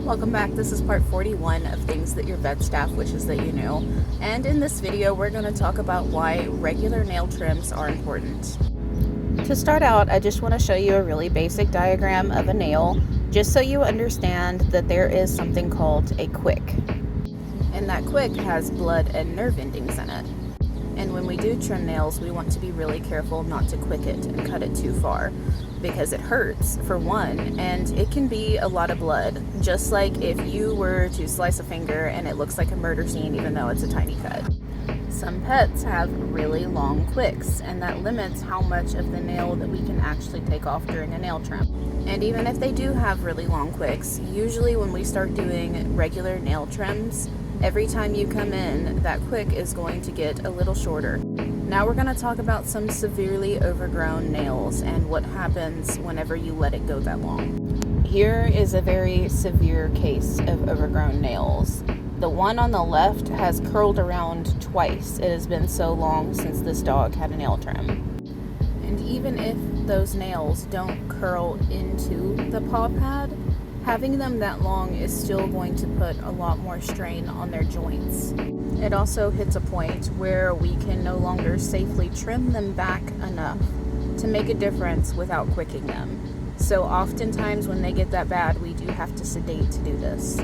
Welcome back. This is part 41 of things that your vet staff wishes that you knew. And in this video, we're going to talk about why regular nail trims are important. To start out, I just want to show you a really basic diagram of a nail, just so you understand that there is something called a quick. And that quick has blood and nerve endings in it. And when we do trim nails, we want to be really careful not to quick it and cut it too far, because it hurts, for one, and it can be a lot of blood, just like if you were to slice a finger and it looks like a murder scene even though it's a tiny cut. Some pets have really long quicks, and that limits how much of the nail that we can actually take off during a nail trim. And even if they do have really long quicks, usually when we start doing regular nail trims, every time you come in, that quick is going to get a little shorter. Now we're going to talk about some severely overgrown nails and what happens whenever you let it go that long. Here is a very severe case of overgrown nails. The one on the left has curled around twice. It has been so long since this dog had a nail trim. And even if those nails don't curl into the paw pad, having them that long is still going to put a lot more strain on their joints. It also hits a point where we can no longer safely trim them back enough to make a difference without quicking them. So oftentimes when they get that bad, we do have to sedate to do this.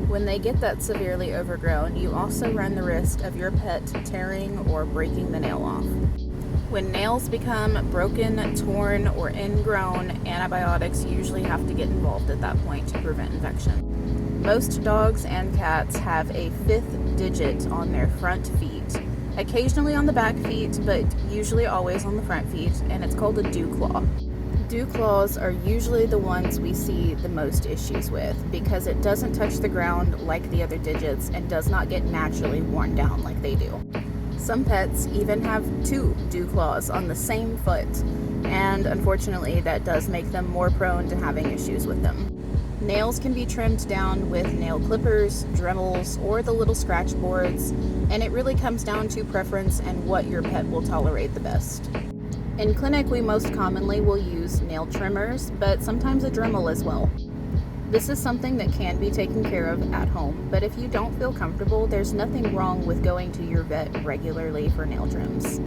When they get that severely overgrown, you also run the risk of your pet tearing or breaking the nail off. When nails become broken, torn, or ingrown, antibiotics usually have to get involved at that point to prevent infection. Most dogs and cats have a 5th digit on their front feet, occasionally on the back feet, but usually always on the front feet, and it's called a dew claw. Dew claws are usually the ones we see the most issues with because it doesn't touch the ground like the other digits and does not get naturally worn down like they do. Some pets even have 2 dew claws on the same foot, and unfortunately that does make them more prone to having issues with them. Nails can be trimmed down with nail clippers, Dremels, or the little scratch boards, and it really comes down to preference and what your pet will tolerate the best. In clinic, we most commonly will use nail trimmers, but sometimes a Dremel as well. This is something that can be taken care of at home, but if you don't feel comfortable, there's nothing wrong with going to your vet regularly for nail trims.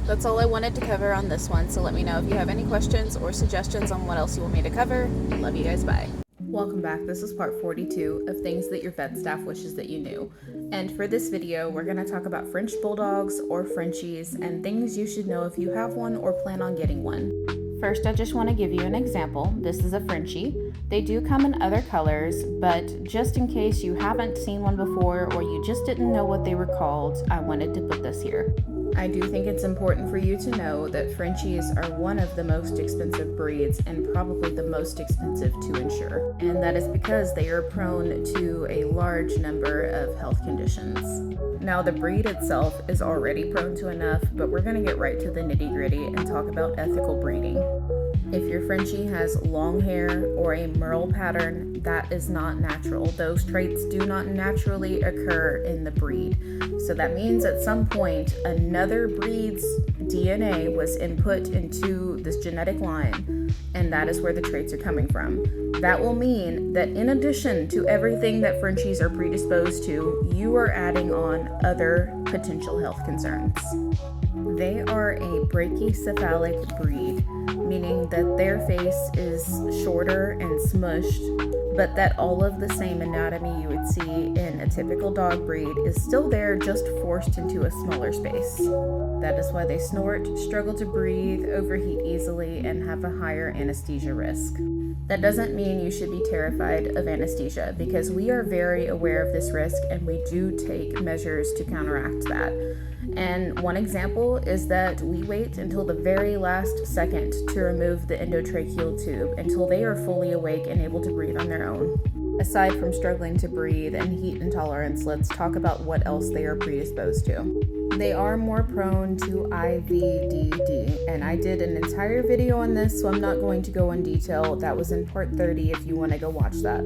That's all I wanted to cover on this one, so let me know if you have any questions or suggestions on what else you want me to cover. Love you guys, bye. Welcome back. This is part 42 of things that your vet staff wishes that you knew. And for this video, we're going to talk about French Bulldogs or Frenchies and things you should know if you have one or plan on getting one. First, I just want to give you an example. This is a Frenchie. They do come in other colors, but just in case you haven't seen one before or you just didn't know what they were called, I wanted to put this here. I do think it's important for you to know that Frenchies are one of the most expensive breeds and probably the most expensive to insure. And that is because they are prone to a large number of health conditions. Now, the breed itself is already prone to enough, but we're going to get right to the nitty-gritty and talk about ethical breeding. If your Frenchie has long hair or a merle pattern, that is not natural. Those traits do not naturally occur in the breed. So that means at some point, another breed's DNA was input into this genetic line, and that is where the traits are coming from. That will mean that in addition to everything that Frenchies are predisposed to, you are adding on other potential health concerns. They are a brachycephalic breed, meaning that their face is shorter and smushed, but that all of the same anatomy you would see in a typical dog breed is still there, just forced into a smaller space. That is why they snort, struggle to breathe, overheat easily, and have a higher anesthesia risk. That doesn't mean you should be terrified of anesthesia, because we are very aware of this risk and we do take measures to counteract that. And one example is that we wait until the very last second to remove the endotracheal tube until they are fully awake and able to breathe on their own. Aside from struggling to breathe and heat intolerance, let's talk about what else they are predisposed to. They are more prone to IVDD, and I did an entire video on this, so I'm not going to go in detail. That was in part 30 if you want to go watch that.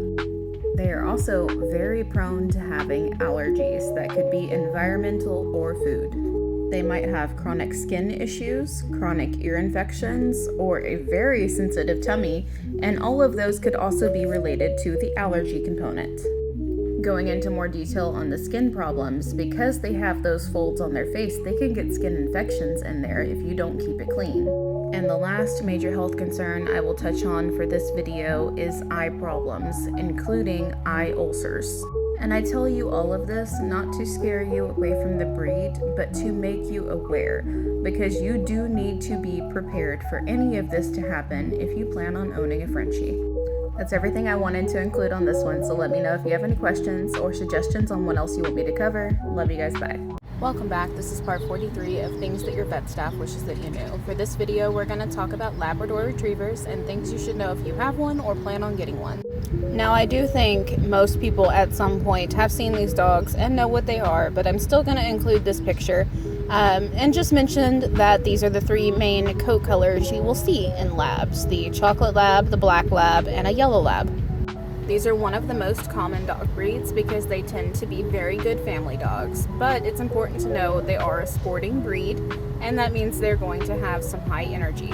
They are also very prone to having allergies that could be environmental or food. They might have chronic skin issues, chronic ear infections, or a very sensitive tummy, and all of those could also be related to the allergy component. Going into more detail on the skin problems, because they have those folds on their face, they can get skin infections in there if you don't keep it clean. And the last major health concern I will touch on for this video is eye problems, including eye ulcers. And I tell you all of this not to scare you away from the breed, but to make you aware, because you do need to be prepared for any of this to happen if you plan on owning a Frenchie. That's everything I wanted to include on this one, so let me know if you have any questions or suggestions on what else you want me to cover. Love you guys, bye. Welcome back. This is part 43 of things that your vet staff wishes that you knew. For this video, we're going to talk about Labrador Retrievers and things you should know if you have one or plan on getting one. Now, I do think most people at some point have seen these dogs and know what they are, but I'm still going to include this picture and just mentioned that these are the three main coat colors you will see in labs: the chocolate lab, the black lab, and a yellow lab. These are one of the most common dog breeds because they tend to be very good family dogs, but it's important to know they are a sporting breed, and that means they're going to have some high energy.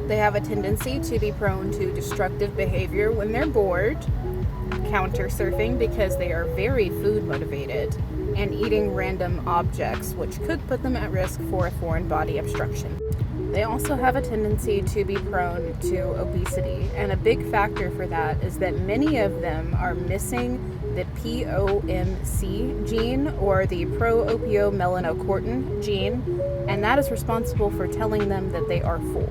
They have a tendency to be prone to destructive behavior when they're bored, counter surfing because they are very food motivated, and eating random objects, which could put them at risk for a foreign body obstruction. They also have a tendency to be prone to obesity, and a big factor for that is that many of them are missing the POMC gene, or the pro-opiomelanocortin gene, and that is responsible for telling them that they are full.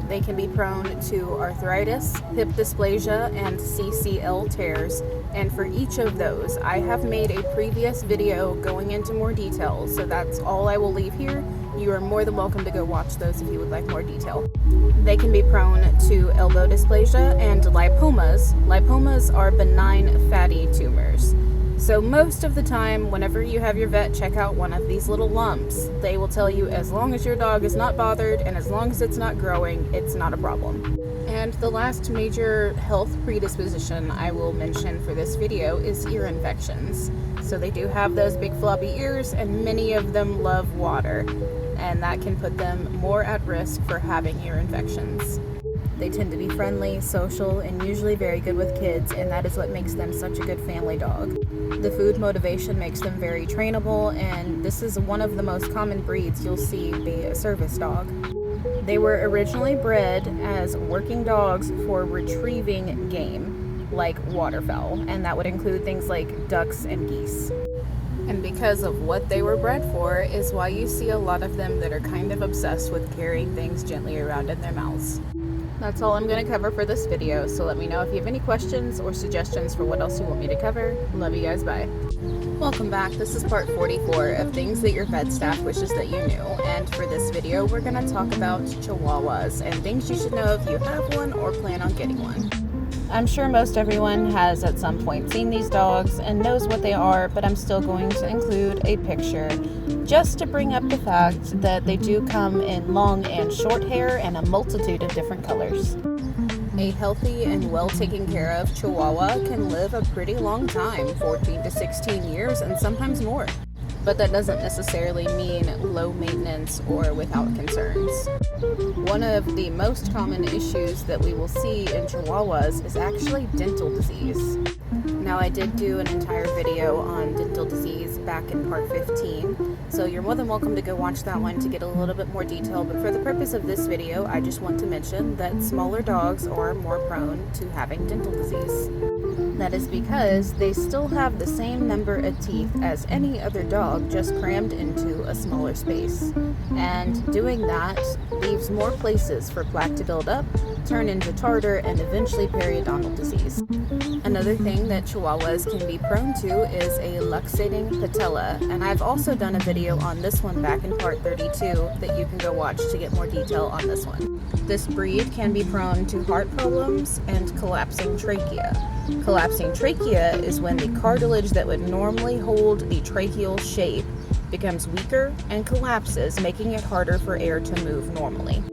They can be prone to arthritis, hip dysplasia, and CCL tears, and for each of those, I have made a previous video going into more detail, so that's all I will leave here. You are more than welcome to go watch those if you would like more detail. They can be prone to elbow dysplasia and lipomas. Lipomas are benign fatty tumors. So most of the time, whenever you have your vet check out one of these little lumps, they will tell you as long as your dog is not bothered and as long as it's not growing, it's not a problem. And the last major health predisposition I will mention for this video is ear infections. So they do have those big floppy ears, and many of them love water, and that can put them more at risk for having ear infections. They tend to be friendly, social, and usually very good with kids, and that is what makes them such a good family dog. The food motivation makes them very trainable, and this is one of the most common breeds you'll see be a service dog. They were originally bred as working dogs for retrieving game, like waterfowl, and that would include things like ducks and geese. And because of what they were bred for is why you see a lot of them that are kind of obsessed with carrying things gently around in their mouths. That's all I'm going to cover for this video, so let me know if you have any questions or suggestions for what else you want me to cover. Love you guys, bye. Welcome back. This is part 44 of things that your vet staff wishes that you knew, and for this video we're going to talk about Chihuahuas and things you should know if you have one or plan on getting one. I'm sure most everyone has at some point seen these dogs and knows what they are, but I'm still going to include a picture just to bring up the fact that they do come in long and short hair and a multitude of different colors. A healthy and well taken care of Chihuahua can live a pretty long time, 14 to 16 years and sometimes more. But that doesn't necessarily mean low maintenance or without concerns. One of the most common issues that we will see in Chihuahuas is actually dental disease. Now, I did do an entire video on dental disease back in part 15, so you're more than welcome to go watch that one to get a little bit more detail, but for the purpose of this video, I just want to mention that smaller dogs are more prone to having dental disease. That is because they still have the same number of teeth as any other dog, just crammed into a smaller space. And doing that leaves more places for plaque to build up, turn into tartar, and eventually periodontal disease. Another thing that Chihuahuas can be prone to is a luxating patella, and I've also done a video on this one back in part 32 that you can go watch to get more detail on this one. This breed can be prone to heart problems and collapsing trachea. Collapsing trachea is when the cartilage that would normally hold the tracheal shape becomes weaker and collapses, making it harder for air to move normally.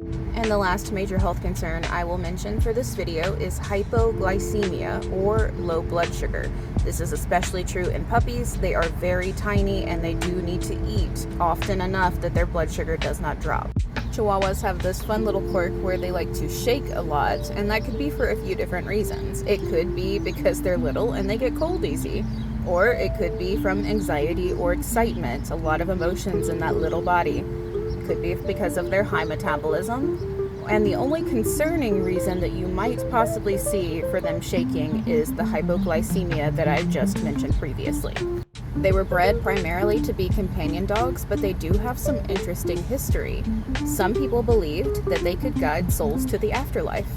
And the last major health concern I will mention for this video is hypoglycemia, or low blood sugar. This is especially true in puppies. They are very tiny and they do need to eat often enough that their blood sugar does not drop. Chihuahuas have this fun little quirk where they like to shake a lot, and that could be for a few different reasons. It could be because they're little and they get cold easy, or it could be from anxiety or excitement, a lot of emotions in that little body. It could be because of their high metabolism, and the only concerning reason that you might possibly see for them shaking is the hypoglycemia that I just mentioned previously. They were bred primarily to be companion dogs, but they do have some interesting history. Some people believed that they could guide souls to the afterlife.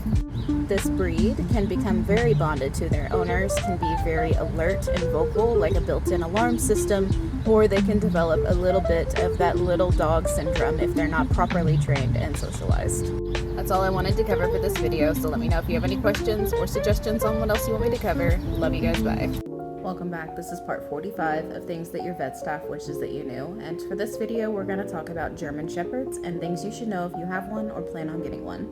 This breed can become very bonded to their owners, can be very alert and vocal like a built-in alarm system, or they can develop a little bit of that little dog syndrome if they're not properly trained and socialized. That's all I wanted to cover for this video, so let me know if you have any questions or suggestions on what else you want me to cover. Love you guys, bye. Welcome back. This is part 45 of things that your vet staff wishes that you knew, and for this video we're going to talk about German Shepherds and things you should know if you have one or plan on getting one.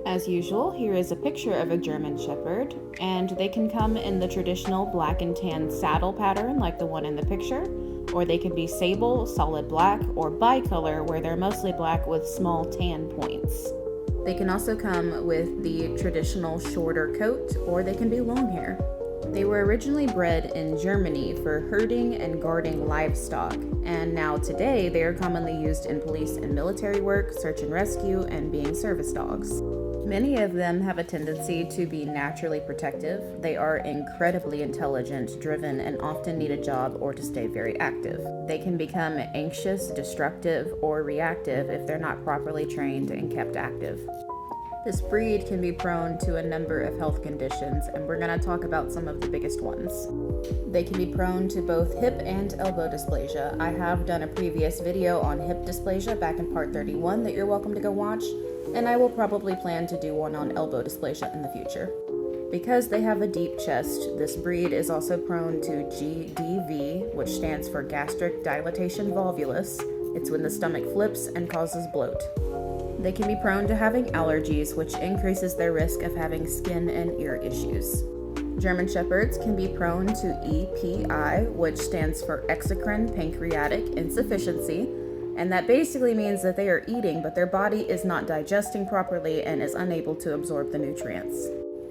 As usual, here is a picture of a German Shepherd, and they can come in the traditional black and tan saddle pattern like the one in the picture, or they can be sable, solid black, or bicolor where they're mostly black with small tan points. They can also come with the traditional shorter coat, or they can be long hair. They were originally bred in Germany for herding and guarding livestock, and now today they are commonly used in police and military work, search and rescue, and being service dogs. Many of them have a tendency to be naturally protective. They are incredibly intelligent, driven, and often need a job or to stay very active. They can become anxious, destructive, or reactive if they're not properly trained and kept active. This breed can be prone to a number of health conditions, and we're going to talk about some of the biggest ones. They can be prone to both hip and elbow dysplasia. I have done a previous video on hip dysplasia back in part 31 that you're welcome to go watch, and I will probably plan to do one on elbow dysplasia in the future. Because they have a deep chest, this breed is also prone to GDV, which stands for gastric dilatation volvulus. It's when the stomach flips and causes bloat. They can be prone to having allergies, which increases their risk of having skin and ear issues. German Shepherds can be prone to EPI, which stands for exocrine pancreatic insufficiency, and that basically means that they are eating, but their body is not digesting properly and is unable to absorb the nutrients.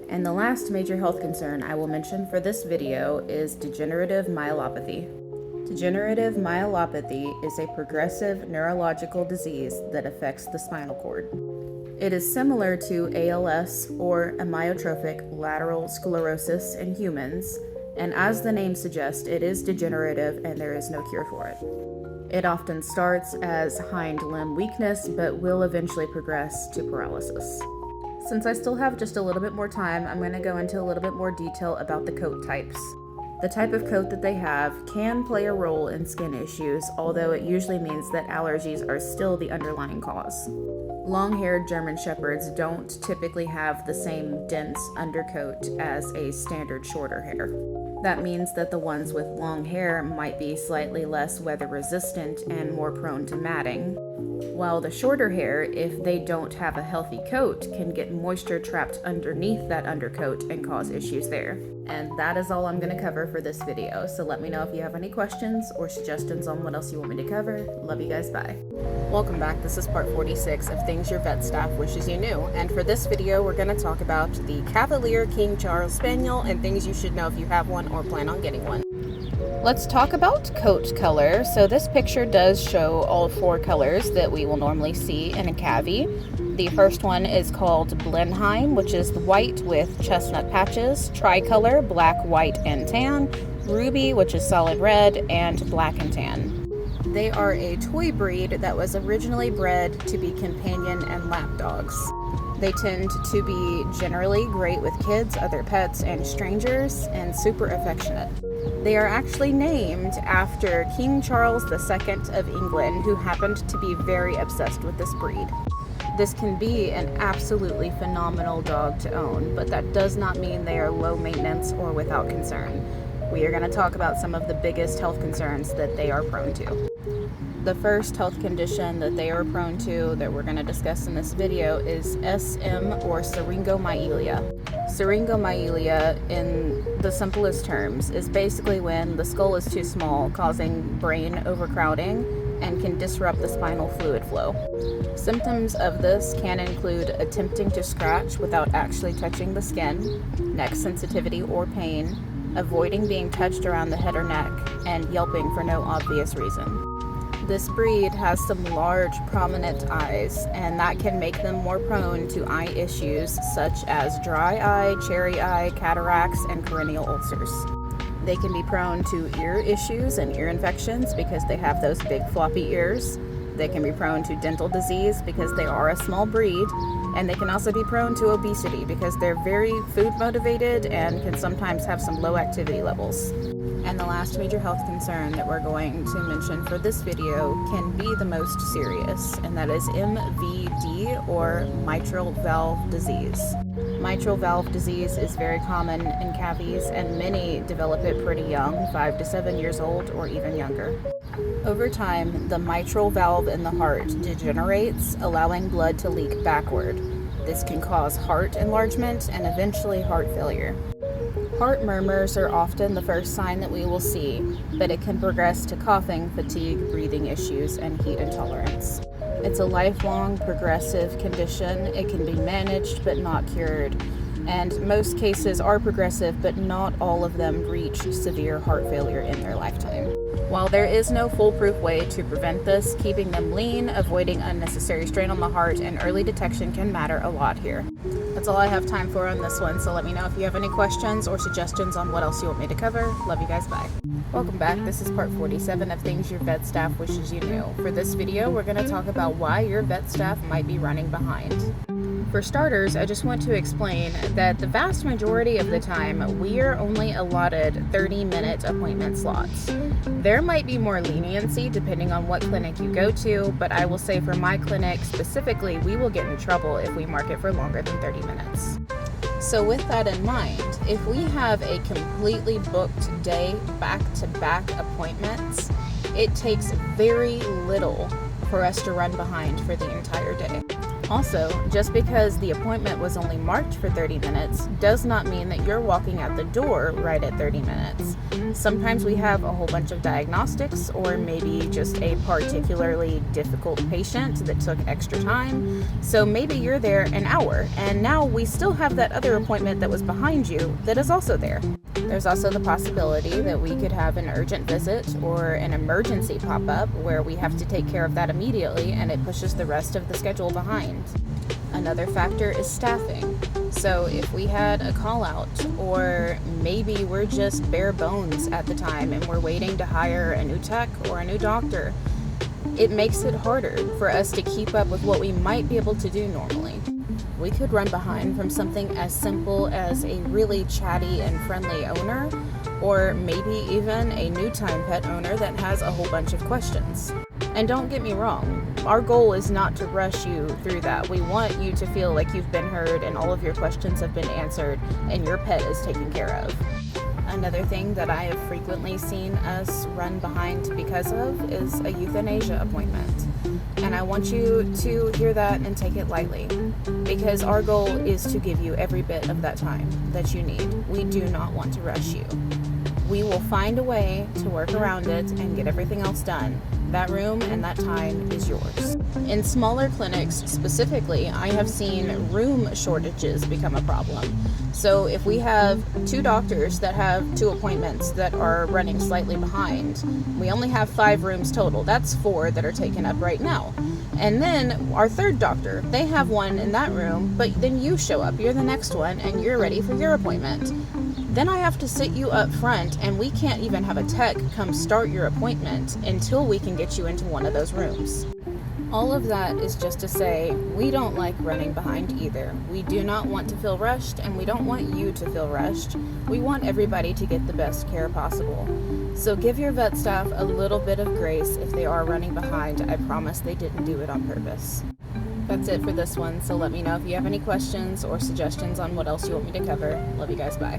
And the last major health concern I will mention for this video is degenerative myelopathy. Degenerative myelopathy is a progressive neurological disease that affects the spinal cord. It is similar to ALS or amyotrophic lateral sclerosis in humans, and as the name suggests, it is degenerative and there is no cure for it. It often starts as hind limb weakness, but will eventually progress to paralysis. Since I still have just a little bit more time, I'm going to go into a little bit more detail about the coat types. The type of coat that they have can play a role in skin issues, although it usually means that allergies are still the underlying cause. Long-haired German Shepherds don't typically have the same dense undercoat as a standard shorter hair. That means that the ones with long hair might be slightly less weather resistant and more prone to matting, while the shorter hair, if they don't have a healthy coat, can get moisture trapped underneath that undercoat and cause issues there. And that is all I'm going to cover for this video, so let me know if you have any questions or suggestions on what else you want me to cover. Love you guys, bye. Welcome back. This is part 46 of things your vet staff wishes you knew, and for this video we're going to talk about the Cavalier King Charles Spaniel and things you should know if you have one or plan on getting one. Let's talk about coat color. So this picture does show all 4 colors that we will normally see in a Cavy. The first one is called Blenheim, which is white with chestnut patches, tricolor, black, white, and tan, ruby, which is solid red, and black and tan. They are a toy breed that was originally bred to be companion and lap dogs. They tend to be generally great with kids, other pets, and strangers, and super affectionate. They are actually named after King Charles II of England, who happened to be very obsessed with this breed. This can be an absolutely phenomenal dog to own, but that does not mean they are low maintenance or without concern. We are going to talk about some of the biggest health concerns that they are prone to. The first health condition that they are prone to that we're going to discuss in this video is SM or syringomyelia. Syringomyelia, in the simplest terms, is basically when the skull is too small, causing brain overcrowding and can disrupt the spinal fluid flow. Symptoms of this can include attempting to scratch without actually touching the skin, neck sensitivity or pain, avoiding being touched around the head or neck, and yelping for no obvious reason. This breed has some large, prominent eyes, and that can make them more prone to eye issues such as dry eye, cherry eye, cataracts, and corneal ulcers. They can be prone to ear issues and ear infections because they have those big floppy ears. They can be prone to dental disease because they are a small breed, and they can also be prone to obesity because they're very food motivated and can sometimes have some low activity levels. And the last major health concern that we're going to mention for this video can be the most serious, and that is MVD, or mitral valve disease. Mitral valve disease is very common in cavies, and many develop it pretty young, 5 to 7 years old or even younger. Over time, the mitral valve in the heart degenerates, allowing blood to leak backward. This can cause heart enlargement and eventually heart failure. Heart murmurs are often the first sign that we will see, but it can progress to coughing, fatigue, breathing issues, and heat intolerance. It's a lifelong progressive condition. It can be managed but not cured, and most cases are progressive, but not all of them reach severe heart failure in their lifetime. While there is no foolproof way to prevent this, keeping them lean, avoiding unnecessary strain on the heart, and early detection can matter a lot here. That's all I have time for on this one, so let me know if you have any questions or suggestions on what else you want me to cover. Love you guys, bye. Welcome back. This is part 47 of things your vet staff wishes you knew. For this video, we're going to talk about why your vet staff might be running behind. For starters, I just want to explain that the vast majority of the time, we are only allotted 30-minute appointment slots. There might be more leniency depending on what clinic you go to, but I will say for my clinic specifically, we will get in trouble if we mark it for longer than 30 minutes. So with that in mind, if we have a completely booked day back-to-back appointments, it takes very little for us to run behind for the entire day. Also, just because the appointment was only marked for 30 minutes does not mean that you're walking out the door right at 30 minutes. Sometimes we have a whole bunch of diagnostics, or maybe just a particularly difficult patient that took extra time. So maybe you're there an hour, and now we still have that other appointment that was behind you that is also there. There's also the possibility that we could have an urgent visit or an emergency pop up where we have to take care of that immediately, and it pushes the rest of the schedule behind. Another factor is staffing. So if we had a call out, or maybe we're just bare bones at the time and we're waiting to hire a new tech or a new doctor, it makes it harder for us to keep up with what we might be able to do normally. We could run behind from something as simple as a really chatty and friendly owner, or maybe even a new time pet owner that has a whole bunch of questions. And don't get me wrong, our goal is not to rush you through that. We want you to feel like you've been heard and all of your questions have been answered and your pet is taken care of. Another thing that I have frequently seen us run behind because of is a euthanasia appointment. And I want you to hear that and take it lightly, because our goal is to give you every bit of that time that you need. We do not want to rush you. We will find a way to work around it and get everything else done. That room and that time is yours. In smaller clinics specifically, I have seen room shortages become a problem. So if we have 2 doctors that have 2 appointments that are running slightly behind, we only have 5 rooms total. That's 4 that are taken up right now. And then our 3rd doctor, they have 1 in that room, but then you show up, you're the next one, and you're ready for your appointment. Then I have to sit you up front, and we can't even have a tech come start your appointment until we can get you into one of those rooms. All of that is just to say, we don't like running behind either. We do not want to feel rushed, and we don't want you to feel rushed. We want everybody to get the best care possible. So give your vet staff a little bit of grace if they are running behind. I promise they didn't do it on purpose. That's it for this one, so let me know if you have any questions or suggestions on what else you want me to cover. Love you guys, bye.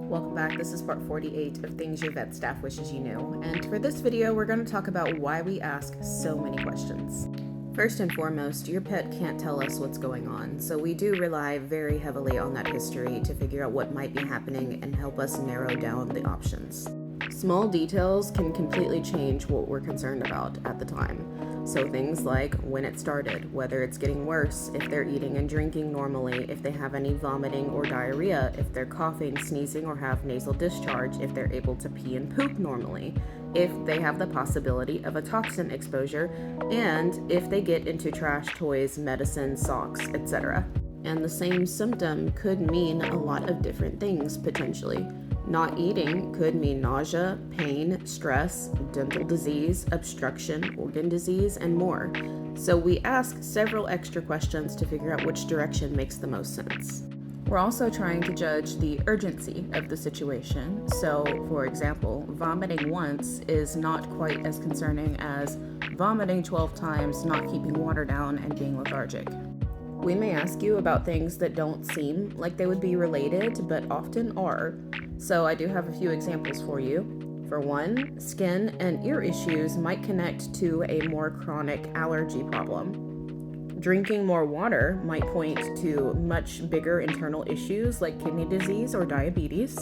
Welcome back. This is part 48 of things your vet staff wishes you knew. And for this video, we're going to talk about why we ask so many questions. First and foremost, your pet can't tell us what's going on, so we do rely very heavily on that history to figure out what might be happening and help us narrow down the options. Small details can completely change what we're concerned about at the time. So things like when it started, whether it's getting worse, if they're eating and drinking normally, if they have any vomiting or diarrhea, if they're coughing, sneezing, or have nasal discharge, if they're able to pee and poop normally, if they have the possibility of a toxin exposure, and if they get into trash, toys, medicine, socks, etc. And the same symptom could mean a lot of different things potentially. Not eating could mean nausea, pain, stress, dental disease, obstruction, organ disease, and more. So we ask several extra questions to figure out which direction makes the most sense. We're also trying to judge the urgency of the situation. So, for example, vomiting once is not quite as concerning as vomiting 12 times, not keeping water down, and being lethargic. We may ask you about things that don't seem like they would be related, but often are. So I do have a few examples for you. For one, skin and ear issues might connect to a more chronic allergy problem. Drinking more water might point to much bigger internal issues like kidney disease or diabetes.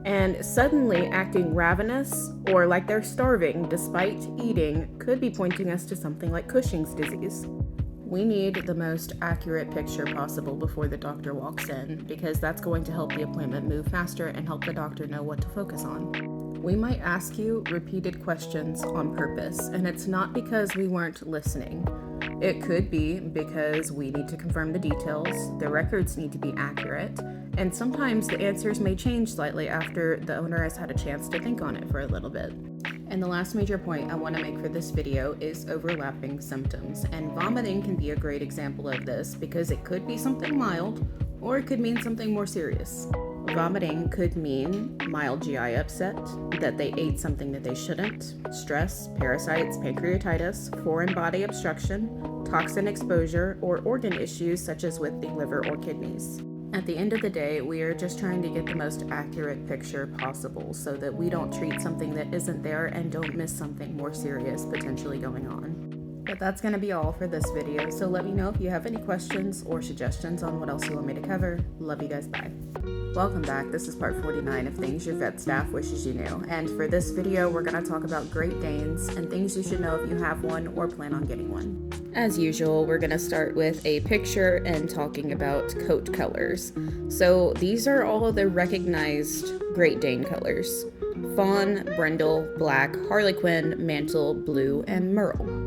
And suddenly acting ravenous or like they're starving despite eating could be pointing us to something like Cushing's disease. We need the most accurate picture possible before the doctor walks in, because that's going to help the appointment move faster and help the doctor know what to focus on. We might ask you repeated questions on purpose, and it's not because we weren't listening. It could be because we need to confirm the details, the records need to be accurate, and sometimes the answers may change slightly after the owner has had a chance to think on it for a little bit. And the last major point I want to make for this video is overlapping symptoms, and vomiting can be a great example of this because it could be something mild or it could mean something more serious. Vomiting could mean mild GI upset, that they ate something that they shouldn't, stress, parasites, pancreatitis, foreign body obstruction, toxin exposure, or organ issues such as with the liver or kidneys. At the end of the day, we are just trying to get the most accurate picture possible so that we don't treat something that isn't there and don't miss something more serious potentially going on. But that's going to be all for this video, so let me know if you have any questions or suggestions on what else you want me to cover. Love you guys, bye. Welcome back. This is part 49 of things your vet staff wishes you knew. And for this video, we're going to talk about Great Danes and things you should know if you have one or plan on getting one. As usual, we're going to start with a picture and talking about coat colors. So these are all the recognized Great Dane colors: Fawn, Brindle, Black, Harlequin, Mantle, Blue, and Merle.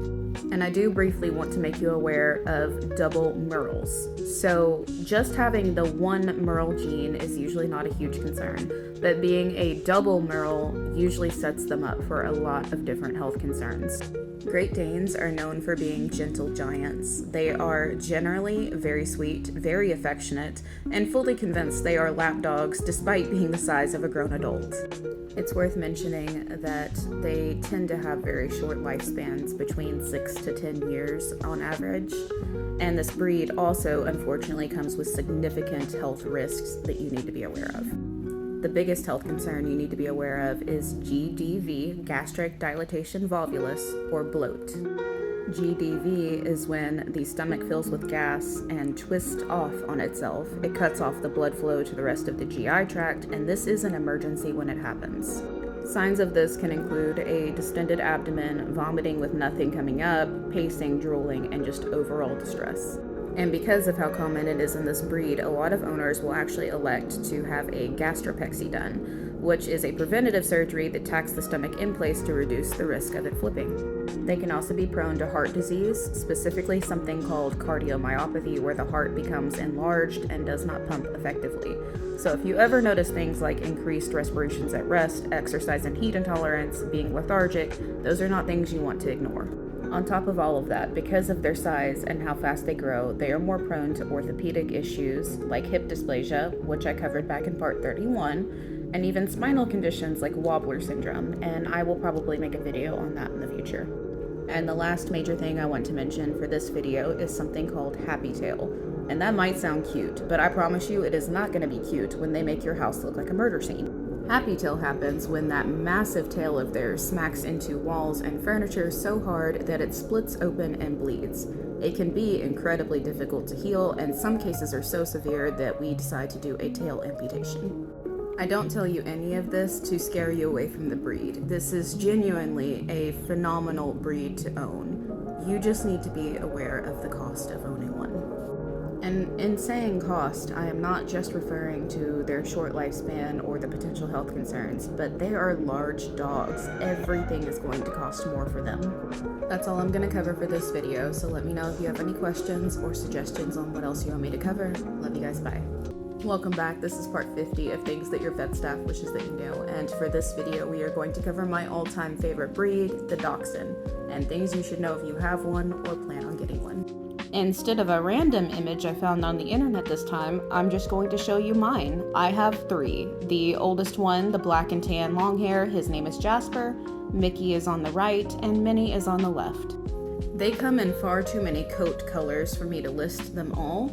And I do briefly want to make you aware of double Merles. So just having the one Merle gene is usually not a huge concern, but being a double Merle usually sets them up for a lot of different health concerns. Great Danes are known for being gentle giants. They are generally very sweet, very affectionate, and fully convinced they are lap dogs despite being the size of a grown adult. It's worth mentioning that they tend to have very short lifespans, between 6 to 10 years on average, and this breed also unfortunately comes with significant health risks that you need to be aware of. The biggest health concern you need to be aware of is GDV, gastric dilatation volvulus, or bloat. GDV is when the stomach fills with gas and twists off on itself. It cuts off the blood flow to the rest of the GI tract, and this is an emergency when it happens. Signs of this can include a distended abdomen, vomiting with nothing coming up, pacing, drooling, and just overall distress. And because of how common it is in this breed, a lot of owners will actually elect to have a gastropexy done, which is a preventative surgery that tacks the stomach in place to reduce the risk of it flipping. They can also be prone to heart disease, specifically something called cardiomyopathy, where the heart becomes enlarged and does not pump effectively. So if you ever notice things like increased respirations at rest, exercise and heat intolerance, being lethargic, those are not things you want to ignore. On top of all of that, because of their size and how fast they grow, they are more prone to orthopedic issues like hip dysplasia, which I covered back in part 31, and even spinal conditions like wobbler syndrome, and I will probably make a video on that in the future. And the last major thing I want to mention for this video is something called happy tail. And that might sound cute, but I promise you it is not going to be cute when they make your house look like a murder scene. Happy tail happens when that massive tail of theirs smacks into walls and furniture so hard that it splits open and bleeds. It can be incredibly difficult to heal, and some cases are so severe that we decide to do a tail amputation. I don't tell you any of this to scare you away from the breed. This is genuinely a phenomenal breed to own. You just need to be aware of the cost of owning one. And in saying cost, I am not just referring to their short lifespan or the potential health concerns, but they are large dogs. Everything is going to cost more for them. That's all I'm going to cover for this video, so let me know if you have any questions or suggestions on what else you want me to cover. Love you guys, bye. Welcome back. This is part 50 of things that your vet staff wishes that you knew, and for this video we are going to cover my all-time favorite breed, the Dachshund, and things you should know if you have one or plan on getting one. Instead of a random image I found on the internet this time, I'm just going to show you mine. I have 3. The oldest one, the black and tan long hair, his name is Jasper, Mickey is on the right, and Minnie is on the left. They come in far too many coat colors for me to list them all,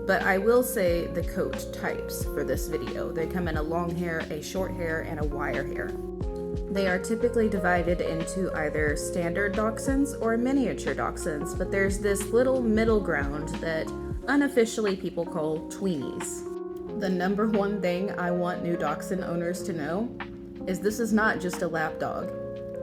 but I will say the coat types for this video. They come in a long hair, a short hair, and a wire hair. They are typically divided into either standard dachshunds or miniature dachshunds, but there's this little middle ground that unofficially people call tweenies. The number one thing I want new dachshund owners to know is this is not just a lap dog.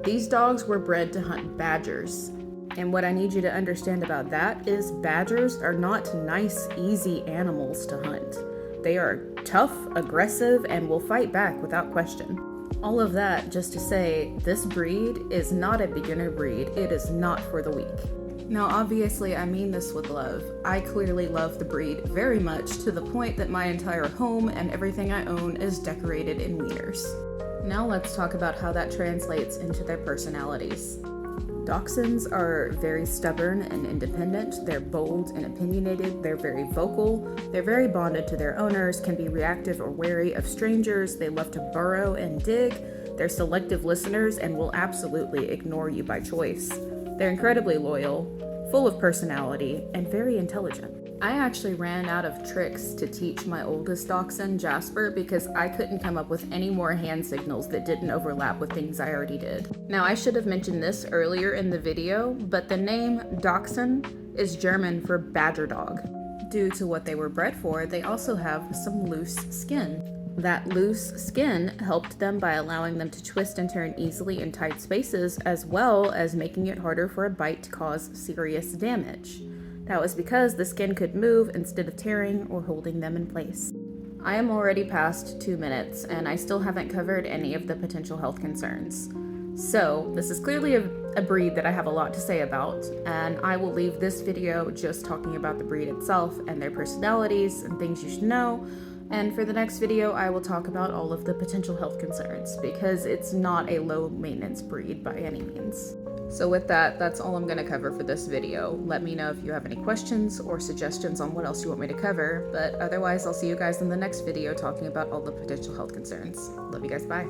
These dogs were bred to hunt badgers. And what I need you to understand about that is badgers are not nice, easy animals to hunt. They are tough, aggressive, and will fight back without question. All of that just to say, this breed is not a beginner breed. It is not for the weak. Now, obviously, I mean this with love. I clearly love the breed very much, to the point that my entire home and everything I own is decorated in wieners. Now let's talk about how that translates into their personalities. Dachshunds are very stubborn and independent. They're bold and opinionated. They're very vocal. They're very bonded to their owners, can be reactive or wary of strangers. They love to burrow and dig. They're selective listeners and will absolutely ignore you by choice. They're incredibly loyal, full of personality, and very intelligent. I actually ran out of tricks to teach my oldest dachshund, Jasper, because I couldn't come up with any more hand signals that didn't overlap with things I already did. Now, I should have mentioned this earlier in the video, but the name Dachshund is German for badger dog. Due to what they were bred for, they also have some loose skin. That loose skin helped them by allowing them to twist and turn easily in tight spaces, as well as making it harder for a bite to cause serious damage. That was because the skin could move instead of tearing or holding them in place. I am already past 2 minutes, and I still haven't covered any of the potential health concerns. So this is clearly a breed that I have a lot to say about, and I will leave this video just talking about the breed itself and their personalities and things you should know. And for the next video, I will talk about all of the potential health concerns, because it's not a low maintenance breed by any means. So with that, that's all I'm going to cover for this video. Let me know if you have any questions or suggestions on what else you want me to cover, but otherwise I'll see you guys in the next video talking about all the potential health concerns. Love you guys, bye.